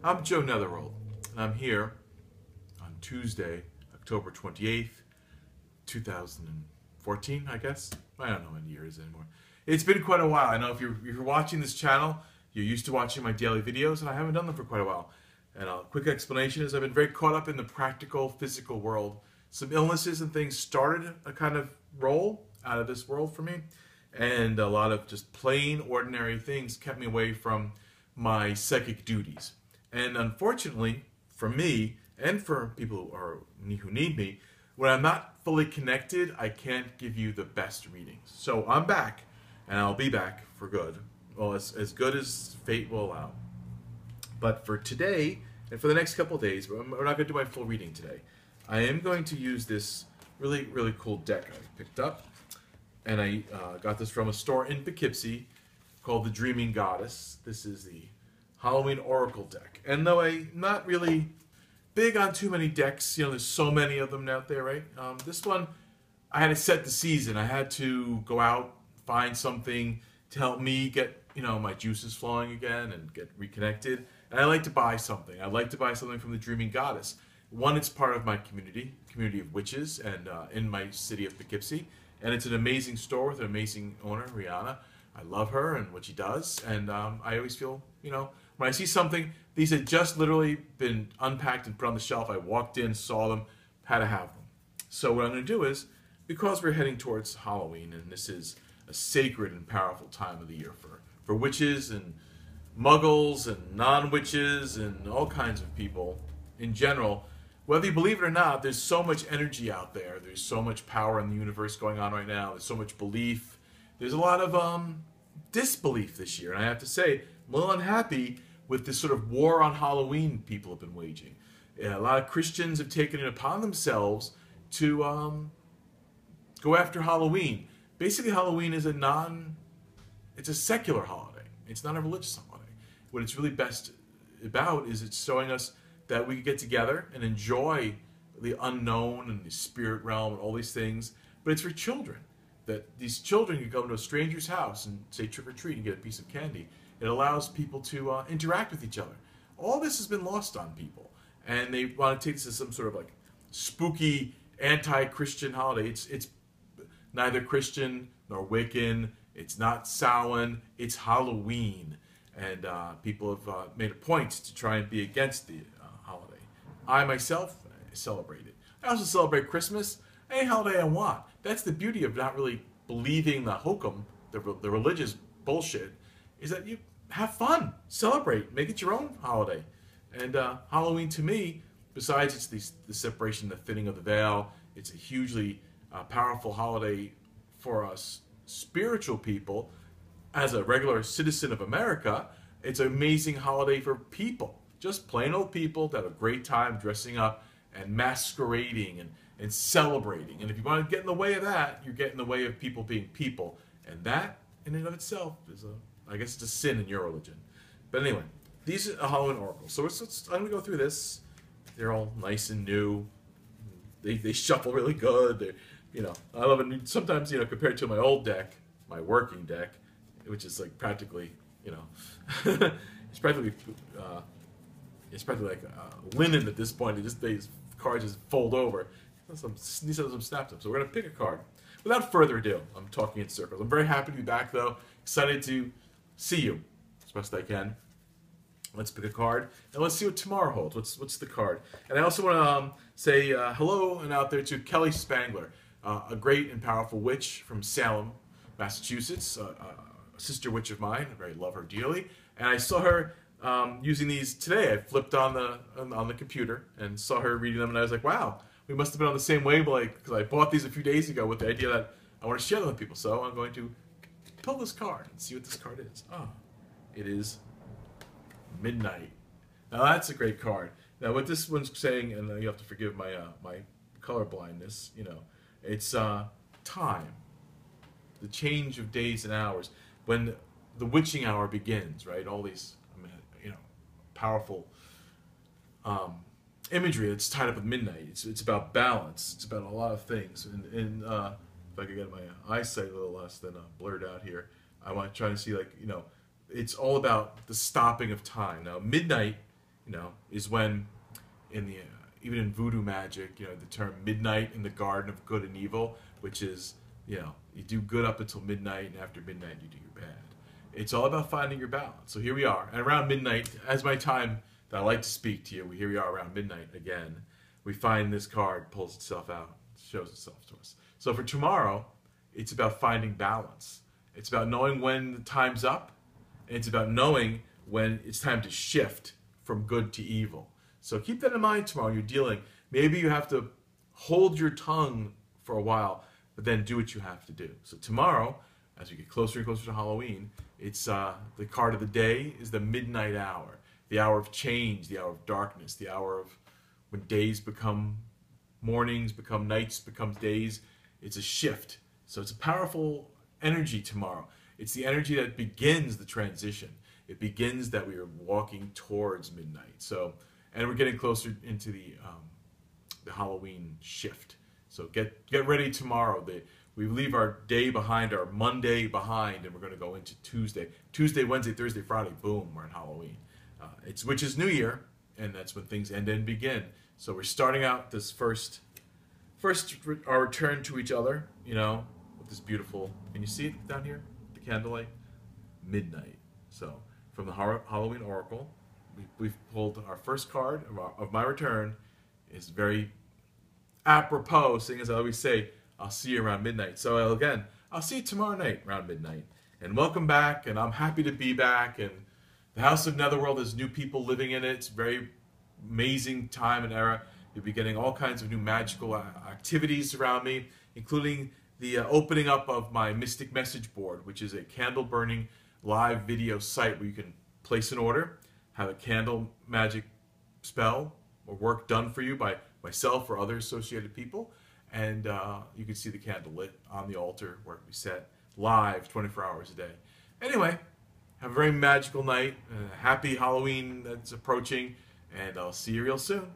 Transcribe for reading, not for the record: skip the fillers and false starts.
I'm Joe Netherworld, and I'm here on Tuesday, October 28th, 2014, I guess. I don't know when year it is anymore. It's been quite a while. I know if you're watching this channel, you're used to watching my daily videos, and I haven't done them for quite a while. And a quick explanation is I've been very caught up in the practical, physical world. Some illnesses and things started a kind of roll out of this world for me, and a lot of just plain, ordinary things kept me away from my psychic duties. And unfortunately, for me, and for people who need me, when I'm not fully connected, I can't give you the best readings. So I'm back, and I'll be back for good. Well, as good as fate will allow. But for today, and for the next couple of days, we're not going to do my full reading today. I am going to use this really, really cool deck I picked up. And I got this from a store in Poughkeepsie called the Dreaming Goddess. This is the Halloween Oracle deck. And though I'm not really big on too many decks, you know, there's so many of them out there, right? This one, I had to set the season. I had to go out, find something to help me get, you know, my juices flowing again and get reconnected. And I like to buy something. I like to buy something from the Dreaming Goddess. One, it's part of my community of witches, and in my city of Poughkeepsie. And it's an amazing store with an amazing owner, Rihanna. I love her and what she does. And I always feel, you know, when I see something, these had just literally been unpacked and put on the shelf. I walked in, saw them, had to have them. So what I'm going to do is, because we're heading towards Halloween, and this is a sacred and powerful time of the year for witches and muggles and non-witches and all kinds of people in general, whether you believe it or not, there's so much energy out there. There's so much power in the universe going on right now. There's so much belief. There's a lot of disbelief this year. And I have to say, I'm a little unhappy with this sort of war on Halloween people have been waging. A lot of Christians have taken it upon themselves to go after Halloween. Basically, Halloween is it's a secular holiday. It's not a religious holiday. What it's really best about is it's showing us that we can get together and enjoy the unknown and the spirit realm and all these things. But it's for children. That these children can go to a stranger's house and say trick or treat and get a piece of candy. It allows people to interact with each other. All this has been lost on people. And they want to take this as some sort of like spooky anti-Christian holiday. It's neither Christian nor Wiccan. It's not Samhain. It's Halloween. And people have made a point to try and be against the holiday. I myself celebrate it. I also celebrate Christmas. Any holiday I want. That's the beauty of not really believing the hokum, the religious bullshit, is that you have fun, celebrate, make it your own holiday. And Halloween to me, besides it's the separation, the thinning of the veil, it's a hugely powerful holiday for us spiritual people. As a regular citizen of America, it's an amazing holiday for people. Just plain old people that have a great time dressing up and masquerading and celebrating. And if you want to get in the way of that, you're getting in the way of people being people. And that, in and of itself, is I guess it's a sin in your religion. But anyway, these are a Halloween Oracle. So I'm going to go through this. They're all nice and new. They shuffle really good. They're, you know, I love it. Sometimes, you know, compared to my old deck, my working deck, which is like practically, you know, it's practically like linen at this point. These cards just fold over. These are some snaps up. So we're going to pick a card. Without further ado, I'm talking in circles. I'm very happy to be back, though. Excited to see you as best I can. Let's pick a card, and let's see what tomorrow holds. What's the card? And I also want to say hello and out there to Kelly Spangler, a great and powerful witch from Salem, Massachusetts, a sister witch of mine. I very love her dearly. And I saw her using these today. I flipped on the computer and saw her reading them, and I was like, wow. We must have been on the same wavelength because I bought these a few days ago with the idea that I want to share them with people. So I'm going to pull this card and see what this card is. Oh, it is Midnight. Now that's a great card. Now what this one's saying, and you have to forgive my my color blindness, you know, it's time, the change of days and hours, when the witching hour begins, right? All these, you know, powerful imagery that's tied up with midnight. It's about balance. It's about a lot of things. And if I could get my eyesight a little less than blurred out here, I want to try to see, like, you know, it's all about the stopping of time. Now, midnight is when in the even in voodoo magic, the term midnight in the garden of good and evil, which is, you do good up until midnight, and after midnight you do your bad. It's all about finding your balance. So here we are, and around midnight, as my time that I like to speak to you, here we are around midnight again. We find this card pulls itself out, shows itself to us. So for tomorrow, it's about finding balance. It's about knowing when the time's up, and it's about knowing when it's time to shift from good to evil. So keep that in mind tomorrow when you're dealing. Maybe you have to hold your tongue for a while, but then do what you have to do. So tomorrow, as we get closer and closer to Halloween, it's the card of the day is the midnight hour, the hour of change, the hour of darkness, the hour of when days become mornings, become nights, become days. It's a shift. So it's a powerful energy tomorrow. It's the energy that begins the transition. It begins that we are walking towards midnight. So, and we're getting closer into the Halloween shift. So get ready tomorrow. We leave our day behind, our Monday behind, and we're going to go into Tuesday. Tuesday, Wednesday, Thursday, Friday, boom, we're in Halloween. Which is New Year, and that's when things end and begin. So we're starting out this first our return to each other, with this beautiful, can you see it down here? The candlelight? Midnight. So from the Halloween Oracle, we've pulled our first card of my return. Is very apropos, seeing as I always say, I'll see you around midnight. So again, I'll see you tomorrow night around midnight. And welcome back, and I'm happy to be back. And the House of Netherworld has new people living in it. It's a very amazing time and era. You'll be getting all kinds of new magical activities around me, including the opening up of my Mystic Message Board, which is a candle-burning live video site where you can place an order, have a candle magic spell or work done for you by myself or other associated people, and you can see the candle lit on the altar where we set live 24 hours a day. Anyway, have a very magical night, happy Halloween that's approaching, and I'll see you real soon.